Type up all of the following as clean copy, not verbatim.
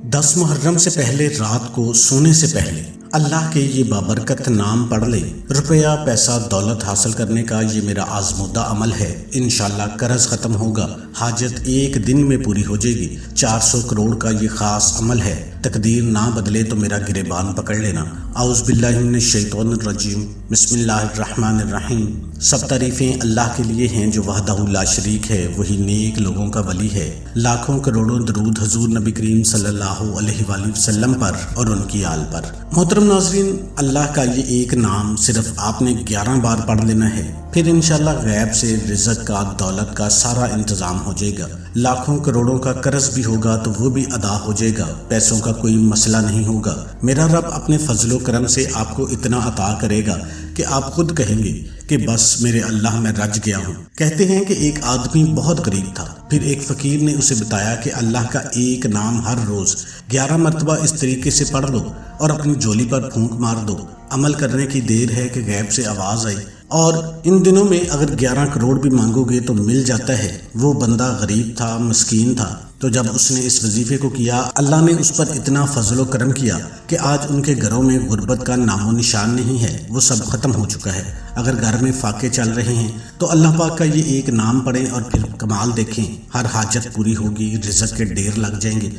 10 محرم سے پہلے رات کو سونے سے پہلے اللہ کے یہ بابرکت نام پڑھ لے۔ روپیہ پیسہ دولت حاصل کرنے کا یہ میرا آزمودہ عمل ہے۔ انشاءاللہ قرض ختم ہوگا، حاجت ایک دن میں پوری ہو جائے گی۔ 400 کروڑ کا یہ خاص عمل ہے۔ تقدیر نہ بدلے تو میرا گریبان پکڑ لینا۔ اعوذ باللہ من الشیطان الرجیم، بسم اللہ الرحمن الرحیم۔ سب تعریفیں اللہ کے لیے ہیں جو وحدہ لا شریک ہے، وہی نیک لوگوں کا ولی ہے۔ لاکھوں کروڑوں درود حضور نبی کریم صلی اللہ علیہ وآلہ وسلم پر اور ان کی آل پر۔ محترم ناظرین، اللہ کا یہ ایک نام صرف آپ نے 11 بار پڑھ لینا ہے، پھر انشاءاللہ غیب سے رزق کا، دولت کا سارا انتظام ہو جائے گا۔ لاکھوں کروڑوں کا قرض بھی ہوگا تو وہ بھی ادا ہو جائے گا۔ پیسوں کا کوئی مسئلہ نہیں ہوگا۔ میرا رب اپنے فضل و کرم سے آپ کو اتنا عطا کرے گا کہ آپ خود کہیں گے کہ بس میرے اللہ میں رج گیا ہوں۔ کہتے ہیں کہ ایک آدمی بہت غریب تھا، پھر ایک فقیر نے اسے بتایا کہ اللہ کا ایک نام ہر روز 11 مرتبہ اس طریقے سے پڑھ لو اور اپنی جولی پر پھونک مار دو۔ عمل کرنے کی دیر ہے کہ غیب سے آواز آئی، اور ان دنوں میں اگر 11 کروڑ بھی مانگو گے تو مل جاتا ہے۔ وہ بندہ غریب تھا، مسکین تھا، تو جب اس نے اس وظیفے کو کیا، اللہ نے اس پر اتنا فضل و کرم کیا کہ آج ان کے گھروں میں غربت کا نام و نشان نہیں ہے، وہ سب ختم ہو چکا ہے۔ اگر گھر میں فاقے چل رہے ہیں تو اللہ پاک کا یہ ایک نام پڑھیں اور پھر کمال دیکھیں، ہر حاجت پوری ہوگی، رزق کے ڈھیر لگ جائیں گے۔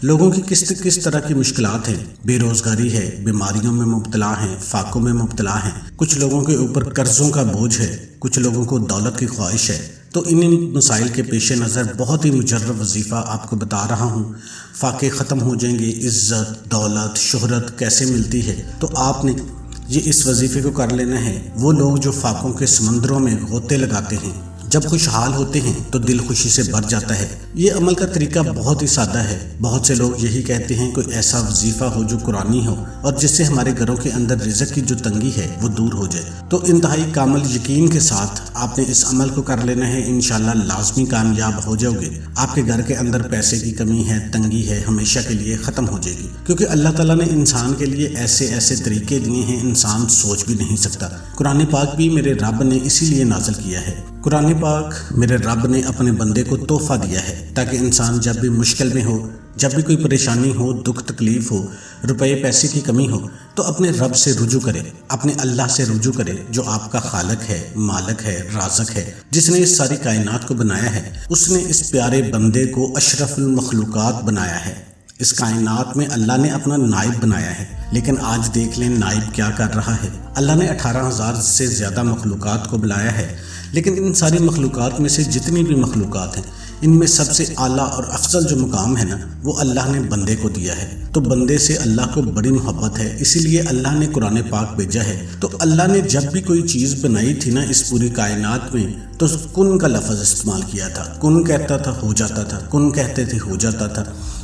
لوگوں کی کس طرح کی مشکلات ہیں، بے روزگاری ہے، بیماریوں میں مبتلا ہیں، فاقوں میں مبتلا ہیں، کچھ لوگوں کے اوپر قرضوں کا بوجھ ہے، کچھ لوگوں کو دولت کی خواہش ہے۔ تو ان مسائل کے پیش نظر بہت ہی مجرب وظیفہ آپ کو بتا رہا ہوں۔ فاقے ختم ہو جائیں گے، عزت، دولت، شہرت کیسے ملتی ہے، تو آپ نے یہ اس وظیفے کو کر لینا ہے۔ وہ لوگ جو فاقوں کے سمندروں میں غوطے لگاتے ہیں، جب خوشحال ہوتے ہیں تو دل خوشی سے بھر جاتا ہے۔ یہ عمل کا طریقہ بہت ہی سادہ ہے۔ بہت سے لوگ یہی کہتے ہیں کوئی ایسا وظیفہ ہو جو قرآنی ہو اور جس سے ہمارے گھروں کے اندر رزق کی جو تنگی ہے وہ دور ہو جائے۔ تو انتہائی کامل یقین کے ساتھ آپ نے اس عمل کو کر لینا ہے، انشاءاللہ لازمی کامیاب ہو جاؤ گے۔ آپ کے گھر کے اندر پیسے کی کمی ہے، تنگی ہے، ہمیشہ کے لیے ختم ہو جائے گی، کیونکہ اللہ تعالیٰ نے انسان کے لیے ایسے طریقے دیے ہیں انسان سوچ بھی نہیں سکتا۔ قرآن پاک بھی میرے رب نے اسی لیے نازل کیا ہے۔ قرآن پاک میرے رب نے اپنے بندے کو تحفہ دیا ہے تاکہ انسان جب بھی مشکل میں ہو، جب بھی کوئی پریشانی ہو، دکھ تکلیف ہو، روپے پیسے کی کمی ہو، تو اپنے رب سے رجوع کرے، اپنے اللہ سے رجوع کرے جو آپ کا خالق ہے، مالک ہے، رازق ہے، جس نے اس ساری کائنات کو بنایا ہے۔ اس نے اس پیارے بندے کو اشرف المخلوقات بنایا ہے۔ اس کائنات میں اللہ نے اپنا نائب بنایا ہے، لیکن آج دیکھ لیں نائب کیا کر رہا ہے۔ اللہ نے 18,000 سے زیادہ مخلوقات کو بلایا ہے، لیکن ان ساری مخلوقات میں سے جتنی بھی مخلوقات ہیں، ان میں سب سے اعلیٰ اور افضل جو مقام ہے نا، وہ اللہ نے بندے کو دیا ہے۔ تو بندے سے اللہ کو بڑی محبت ہے، اسی لیے اللہ نے قرآن پاک بھیجا ہے۔ تو اللہ نے جب بھی کوئی چیز بنائی تھی نا اس پوری کائنات میں، تو کن کا لفظ استعمال کیا تھا۔ کن کہتا تھا ہو جاتا تھا، کن کہتے تھے ہو جاتا تھا۔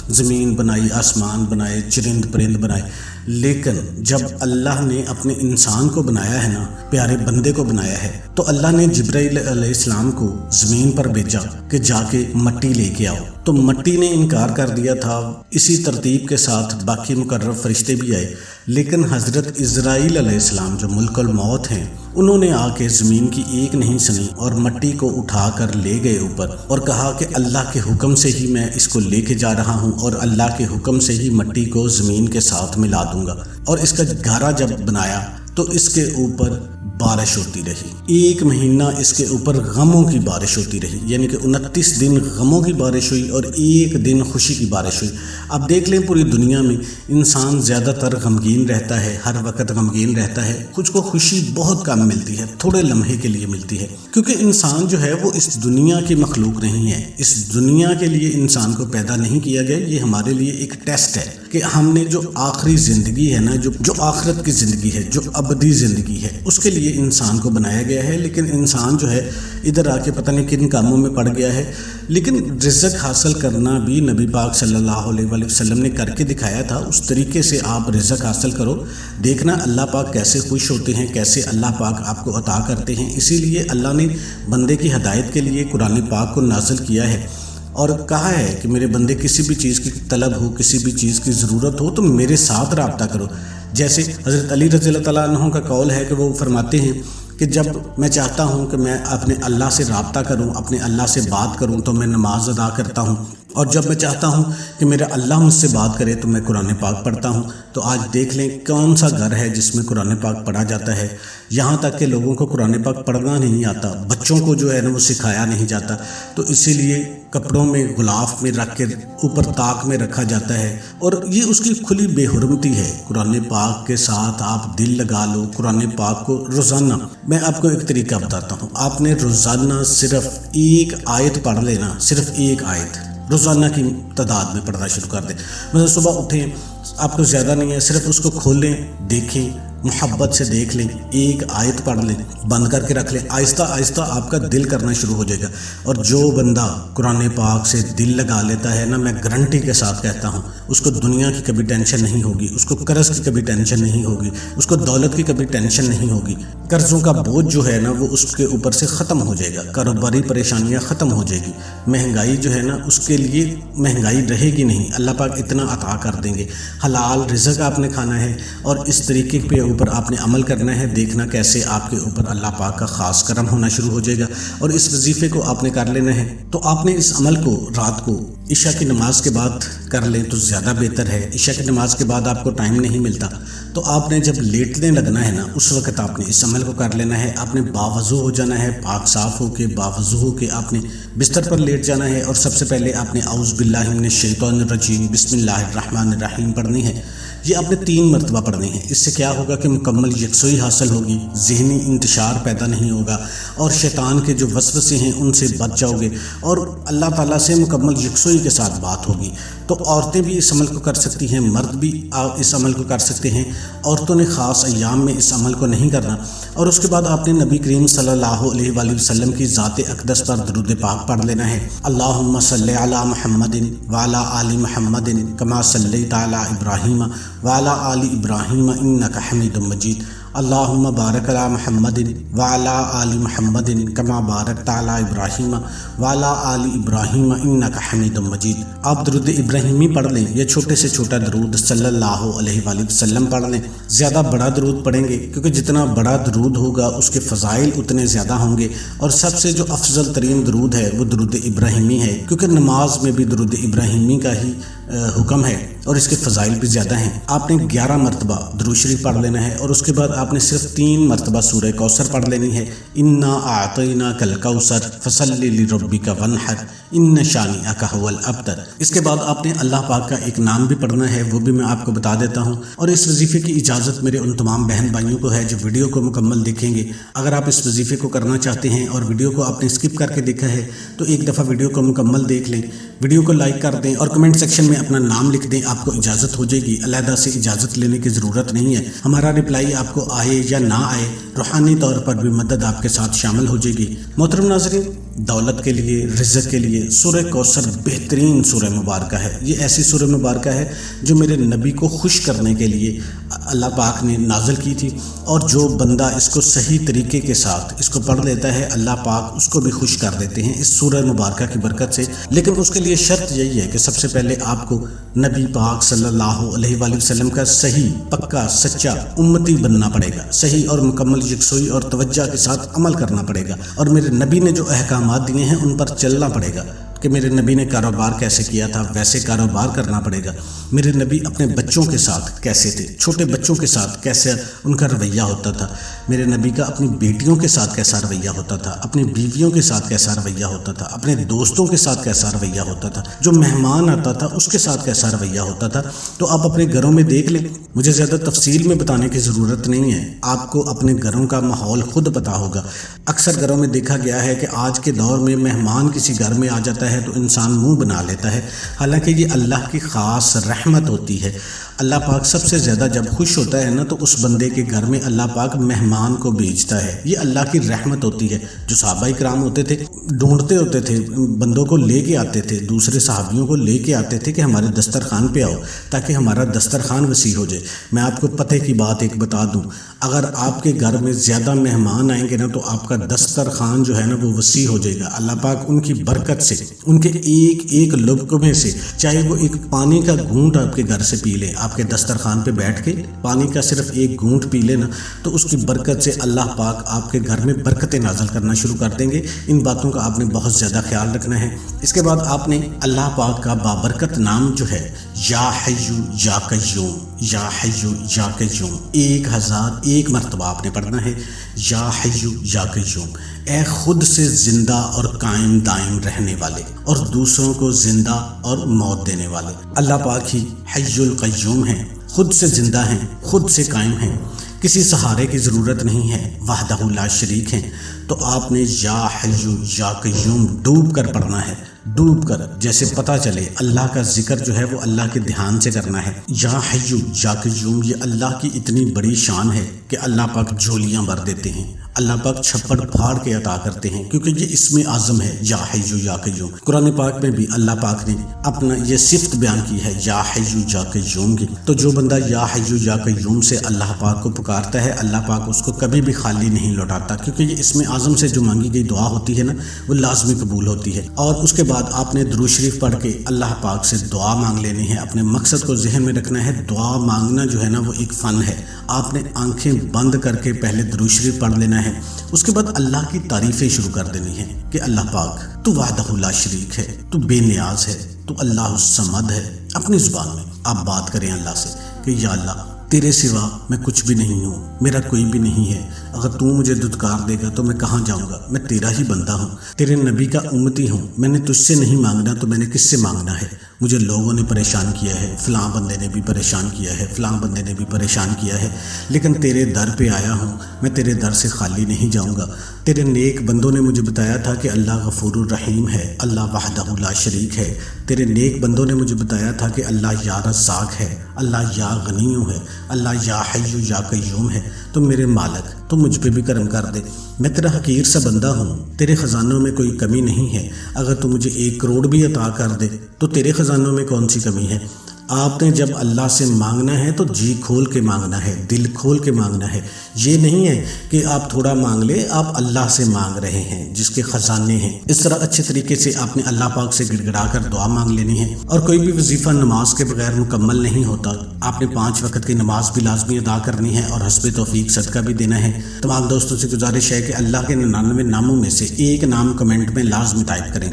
زمین بنائی، آسمان بنائے، چرند پرند بنائے، لیکن جب اللہ نے اپنے انسان کو بنایا ہے نا، پیارے بندے کو بنایا ہے، تو اللہ نے جبرائیل علیہ السلام کو زمین پر بھیجا کہ جا کے مٹی لے کے آؤ۔ تو مٹی نے انکار کر دیا تھا۔ اسی ترتیب کے ساتھ باقی مقرب فرشتے بھی آئے، لیکن حضرت عزرائیل علیہ السلام جو ملک الموت ہیں، انہوں نے آ کے زمین کی ایک نہیں سنی اور مٹی کو اٹھا کر لے گئے اوپر، اور کہا کہ اللہ کے حکم سے ہی میں اس کو لے کے جا رہا ہوں، اور اللہ کے حکم سے ہی مٹی کو زمین کے ساتھ ملا دوں گا۔ اور اس کا گھارا جب بنایا تو اس کے اوپر بارش ہوتی رہی۔ 1 مہینہ اس کے اوپر غموں کی بارش ہوتی رہی، یعنی کہ 29 دن غموں کی بارش ہوئی اور 1 دن خوشی کی بارش ہوئی۔ اب دیکھ لیں پوری دنیا میں انسان زیادہ تر غمگین رہتا ہے، ہر وقت غمگین رہتا ہے، کچھ کو خوشی بہت کم ملتی ہے، تھوڑے لمحے کے لیے ملتی ہے، کیونکہ انسان جو ہے وہ اس دنیا کی مخلوق نہیں ہے۔ اس دنیا کے لیے انسان کو پیدا نہیں کیا گیا، یہ ہمارے لیے ایک ٹیسٹ ہے کہ ہم نے جو آخری زندگی ہے نا، جو آخرت کی زندگی ہے، جو ابدی زندگی ہے، اس کے لیے انسان کو بنایا گیا ہے۔ لیکن انسان جو ہے ادھر آ کے پتہ نہیں کن کاموں میں پڑ گیا ہے۔ لیکن رزق حاصل کرنا بھی نبی پاک صلی اللہ علیہ وآلہ وسلم نے کر کے دکھایا تھا۔ اس طریقے سے آپ رزق حاصل کرو، دیکھنا اللہ پاک کیسے خوش ہوتے ہیں، کیسے اللہ پاک آپ کو عطا کرتے ہیں۔ اسی لیے اللہ نے بندے کی ہدایت کے لیے قرآن پاک کو نازل کیا ہے اور کہا ہے کہ میرے بندے کسی بھی چیز کی طلب ہو، کسی بھی چیز کی ضرورت ہو تو میرے ساتھ رابطہ کرو۔ جیسے حضرت علی رضی اللہ تعالیٰ عنہ کا قول ہے کہ وہ فرماتے ہیں کہ جب میں چاہتا ہوں کہ میں اپنے اللہ سے رابطہ کروں، اپنے اللہ سے بات کروں، تو میں نماز ادا کرتا ہوں، اور جب میں چاہتا ہوں کہ میرا اللہ مجھ سے بات کرے تو میں قرآن پاک پڑھتا ہوں۔ تو آج دیکھ لیں کون سا گھر ہے جس میں قرآن پاک پڑھا جاتا ہے۔ یہاں تک کہ لوگوں کو قرآن پاک پڑھنا نہیں آتا، بچوں کو جو ہے نا وہ سکھایا نہیں جاتا، تو اسی لیے کپڑوں میں غلاف میں رکھ کے اوپر طاق میں رکھا جاتا ہے، اور یہ اس کی کھلی بے حرمتی ہے۔ قرآن پاک کے ساتھ آپ دل لگا لو، قرآن پاک کو روزانہ، میں آپ کو ایک طریقہ بتاتا ہوں، آپ نے روزانہ صرف ایک آیت پڑھ لینا، صرف ایک آیت روزانہ کی تعداد میں پڑھنا شروع کر دیں۔ مثلا صبح اٹھیں، آپ کو زیادہ نہیں ہے، صرف اس کو کھولیں، دیکھیں، محبت سے دیکھ لیں، ایک آیت پڑھ لیں، بند کر کے رکھ لیں، آہستہ آہستہ آپ کا دل کرنا شروع ہو جائے گا۔ اور جو بندہ قرآن پاک سے دل لگا لیتا ہے نا، میں گارنٹی کے ساتھ کہتا ہوں، اس کو دنیا کی کبھی ٹینشن نہیں ہوگی، اس کو قرض کی کبھی ٹینشن نہیں ہوگی، اس کو دولت کی کبھی ٹینشن نہیں ہوگی، قرضوں کا بوجھ جو ہے نا وہ اس کے اوپر سے ختم ہو جائے گا، کاروباری پریشانیاں ختم ہو جائے گی، مہنگائی جو ہے نا اس کے لیے مہنگائی رہے گی نہیں، اللہ پاک اتنا عطا کر دیں گے۔ حلال رزق آپ نے کھانا ہے اور اس طریقے پہ اوپر آپ نے عمل کرنا ہے، دیکھنا کیسے آپ کے اوپر اللہ پاک کا خاص کرم ہونا شروع ہو جائے گا، اور اس وظیفے کو آپ نے کر لینا ہے۔ تو آپ نے اس عمل کو رات کو عشاء کی نماز کے بعد کر لیں تو زیادہ بہتر ہے۔ عشاء کی نماز کے بعد آپ کو ٹائم نہیں ملتا، تو آپ نے جب لیٹنے لگنا ہے نا اس وقت آپ نے اس عمل کو کر لینا ہے۔ آپ نے باوضو ہو جانا ہے، پاک صاف ہو کے باوضو ہو کے آپ نے بستر پر لیٹ جانا ہے، اور سب سے پہلے آپ نے اعوذ باللہ من الشیطان الرجیم بسم اللہ الرحمن الرحیم پڑھنی ہے۔ یہ آپ نے 3 مرتبہ پڑھنی ہے۔ اس سے کیا ہوگا کہ مکمل یکسوئی حاصل ہوگی، ذہنی انتشار پیدا نہیں ہوگا، اور شیطان کے جو وسوسے ہیں ان سے بچ جاؤ گے، اور اللہ تعالیٰ سے مکمل یکسوئی کے ساتھ بات ہوگی۔ تو عورتیں بھی اس عمل کو کر سکتی ہیں، مرد بھی اس عمل کو کر سکتے ہیں۔ عورتوں نے خاص ایام میں اس عمل کو نہیں کرنا۔ اور اس کے بعد آپ نے نبی کریم صلی اللہ علیہ وآلہ وسلم کی ذات اقدس پر درود پاک پڑھ لینا ہے۔ اللہم صلی علی محمد وعلی آل محمد کما صلیت علی ابراہیم وعلی آل ابراہیم انک حمید مجید۔ اللہم بارک علی محمد وعلی آل محمد کما بارکت علی ابراہیم وعلی آل ابراہیم انک حمید مجید۔ آپ درود ابراہیمی پڑھ لیں یا چھوٹے سے چھوٹا درود صلی اللہ علیہ وآلہ وسلم پڑھ لیں۔ زیادہ بڑا درود پڑھیں گے کیونکہ جتنا بڑا درود ہوگا اس کے فضائل اتنے زیادہ ہوں گے، اور سب سے جو افضل ترین درود ہے وہ درود ابراہیمی ہے، کیونکہ نماز میں بھی درود ابراہیمی کا ہی حکم ہے اور اس کے فضائل بھی زیادہ ہیں۔ آپ نے 11 مرتبہ درود شریف پڑھ لینا ہے، اور اس کے بعد آپ نے صرف 3 مرتبہ سورہ کوثر پڑھ لینی ہے۔ انا اعطیناک الکوثر فصلی لربک وانحر ان شانئک ھو الابتر۔ اس کے بعد آپ نے اللہ پاک کا ایک نام بھی پڑھنا ہے، وہ بھی میں آپ کو بتا دیتا ہوں۔ اور اس وظیفے کی اجازت میرے ان تمام بہن بھائیوں کو ہے جو ویڈیو کو مکمل دیکھیں گے۔ اگر آپ اس وظیفے کو کرنا چاہتے ہیں اور ویڈیو کو آپ نے اسکپ کر کے دیکھا ہے تو ایک دفعہ ویڈیو کو مکمل دیکھ لیں، ویڈیو کو لائک کر دیں اور کمنٹ سیکشن میں اپنا نام لکھ دیں، آپ کو اجازت ہو جائے گی، علیحدہ سے اجازت لینے کی ضرورت نہیں ہے۔ ہمارا رپلائی آپ کو آئے یا نہ آئے، روحانی طور پر بھی مدد آپ کے ساتھ شامل ہو جائے گی۔ محترم ناظرین، دولت کے لیے، رزق کے لیے سورہ کوثر بہترین سورہ مبارکہ ہے۔ یہ ایسی سورہ مبارکہ ہے جو میرے نبی کو خوش کرنے کے لیے اللہ پاک نے نازل کی تھی، اور جو بندہ اس کو صحیح طریقے کے ساتھ اس کو پڑھ لیتا ہے اللہ پاک اس کو بھی خوش کر دیتے ہیں اس سورہ مبارکہ کی برکت سے۔ لیکن اس کے لیے شرط یہی ہے کہ سب سے پہلے آپ کو نبی پاک صلی اللہ علیہ وآلہ وسلم کا صحیح، پکا، سچا امتی بننا پڑے گا، صحیح اور مکمل یکسوئی اور توجہ کے ساتھ عمل کرنا پڑے گا، اور میرے نبی نے جو احکامات دیے ہیں ان پر چلنا پڑے گا کہ میرے نبی نے کاروبار کیسے کیا تھا ویسے کاروبار کرنا پڑے گا۔ میرے نبی اپنے بچوں کے ساتھ کیسے تھے، چھوٹے بچوں کے ساتھ کیسے ان کا رویہ ہوتا تھا، میرے نبی کا اپنی بیٹیوں کے ساتھ کیسا رویہ ہوتا تھا، اپنی بیویوں کے ساتھ کیسا رویہ ہوتا تھا، اپنے دوستوں کے ساتھ کیسا رویہ ہوتا تھا، جو مہمان آتا تھا اس کے ساتھ کیسا رویہ ہوتا تھا۔ تو آپ اپنے گھروں میں دیکھ لیں، مجھے زیادہ تفصیل میں بتانے کی ضرورت نہیں ہے، آپ کو اپنے گھروں کا ماحول خود پتہ ہوگا۔ اکثر گھروں میں دیکھا گیا ہے کہ آج کے دور میں مہمان کسی گھر میں آ جاتا ہے تو انسان منہ بنا لیتا ہے، حالانکہ یہ اللہ کی خاص رحمت ہوتی ہے۔ اللہ پاک سب سے زیادہ جب خوش ہوتا ہے نا تو اس بندے کے گھر میں اللہ پاک مہمان کو بھیجتا ہے، یہ اللہ کی رحمت ہوتی ہے۔ جو صحابہ کرام ہوتے تھے ڈھونڈتے ہوتے تھے، بندوں کو لے کے آتے تھے، دوسرے صحابیوں کو لے کے آتے تھے کہ ہمارے دسترخوان پہ آؤ تاکہ ہمارا دسترخوان وسیع ہو جائے۔ میں آپ کو پتہ کی بات ایک بتا دوں، اگر آپ کے گھر میں زیادہ مہمان آئیں گے نا تو آپ کا دسترخوان جو ہے نا وہ وسیع ہو جائے گا، اللہ پاک ان کی برکت سے ان کے ایک ایک لقمے سے، چاہے وہ ایک پانی کا گھونٹ آپ کے گھر سے پی لیں، آپ کے دسترخوان پہ بیٹھ کے پانی کا صرف ایک گھونٹ پی لینا، تو اس کی برکت سے اللہ پاک آپ کے گھر میں برکتیں نازل کرنا شروع کر دیں گے۔ ان باتوں کا آپ نے بہت زیادہ خیال رکھنا ہے۔ اس کے بعد آپ نے اللہ پاک کا بابرکت نام جو ہے یا حیو یا قیوم، یا حیو یا قیوم 1001 مرتبہ آپ نے پڑھنا ہے۔ یا حیو یا قیوم، اے خود سے زندہ اور قائم دائم رہنے والے اور دوسروں کو زندہ اور موت دینے والے۔ اللہ پاک ہی حی القیوم ہیں، خود سے زندہ ہیں، خود سے قائم ہیں، کسی سہارے کی ضرورت نہیں ہے، وحدہ لا شریک ہیں۔ تو آپ نے یا حی یا قیوم ڈوب کر پڑھنا ہے، ڈوب کر، جیسے پتہ چلے اللہ کا ذکر جو ہے وہ اللہ کے دھیان سے کرنا ہے۔ یا حی یا قیوم یہ اللہ کی اتنی بڑی شان ہے کہ اللہ پاک جھولیاں بھر دیتے ہیں، اللہ پاک چھپڑ پھاڑ کے عطا کرتے ہیں، کیونکہ یہ اسم اعظم ہے یا حی یا قیوم۔ قرآن پاک میں بھی اللہ پاک نے اپنا یہ صفت بیان کی ہے یا حی یا قیوم کی۔ تو جو بندہ یا حی یا قیوم سے اللہ پاک کو پکارتا ہے، اللہ پاک اس کو کبھی بھی خالی نہیں لوٹاتا، کیونکہ یہ اسم اعظم سے جو مانگی گئی دعا ہوتی ہے نا، وہ لازمی قبول ہوتی ہے۔ اور اس کے بعد آپ نے درود شریف پڑھ کے اللہ پاک سے دعا مانگ لینی ہے۔ اپنے مقصد کو ذہن میں رکھنا ہے، دعا مانگنا جو ہے نا وہ ایک فن ہے۔ آپ نے آنکھیں بند کر کے پہلے درود شریف پڑھ لینا ہے، اس کے بعد اللہ کی تعریفیں شروع کر دینی ہے کہ اللہ پاک تو وحدہ لا شریک ہے، تو بے نیاز ہے، تو اللہ الصمد ہے۔ اپنی زبان میں آپ بات کریں اللہ سے کہ یا اللہ تیرے سوا میں کچھ بھی نہیں ہوں، میرا کوئی بھی نہیں ہے، اگر تو مجھے دھتکار دے گا تو میں کہاں جاؤں گا، میں تیرا ہی بندہ ہوں، تیرے نبی کا امتی ہوں، میں نے تجھ سے نہیں مانگنا تو میں نے کس سے مانگنا ہے؟ مجھے لوگوں نے پریشان کیا ہے، فلاں بندے نے بھی پریشان کیا ہے، فلاں بندے نے بھی پریشان کیا ہے، لیکن تیرے در پہ آیا ہوں، میں تیرے در سے خالی نہیں جاؤں گا۔ تیرے نیک بندوں نے مجھے بتایا تھا کہ اللہ غفور الرحیم ہے، اللہ وحدہ لا شریک ہے۔ تیرے نیک بندوں نے مجھے بتایا تھا کہ اللہ یا رزاق ہے، اللہ یا غنیوں ہے، اللہ یا حی یا قیوم ہے۔ تو میرے مالک تو مجھ پہ بھی کرم کر دے، میں تیرا حقیر سا بندہ ہوں، تیرے خزانوں میں کوئی کمی نہیں ہے، اگر تو مجھے 1 کروڑ بھی عطا کر دے تو تیرے خزانوں میں کون سی کمی ہے؟ آپ نے جب اللہ سے مانگنا ہے تو جی کھول کے مانگنا ہے، دل کھول کے مانگنا ہے۔ یہ نہیں ہے کہ آپ تھوڑا مانگ لیں، آپ اللہ سے مانگ رہے ہیں جس کے خزانے ہیں۔ اس طرح اچھے طریقے سے آپ نے اللہ پاک سے گڑ گڑا کر دعا مانگ لینی ہے۔ اور کوئی بھی وظیفہ نماز کے بغیر مکمل نہیں ہوتا، آپ نے 5 وقت کی نماز بھی لازمی ادا کرنی ہے اور حسب توفیق صدقہ بھی دینا ہے۔ تمام دوستوں سے گزارش ہے کہ اللہ کے 99 ناموں میں سے ایک نام کمنٹ میں لازمی ٹائپ کریں۔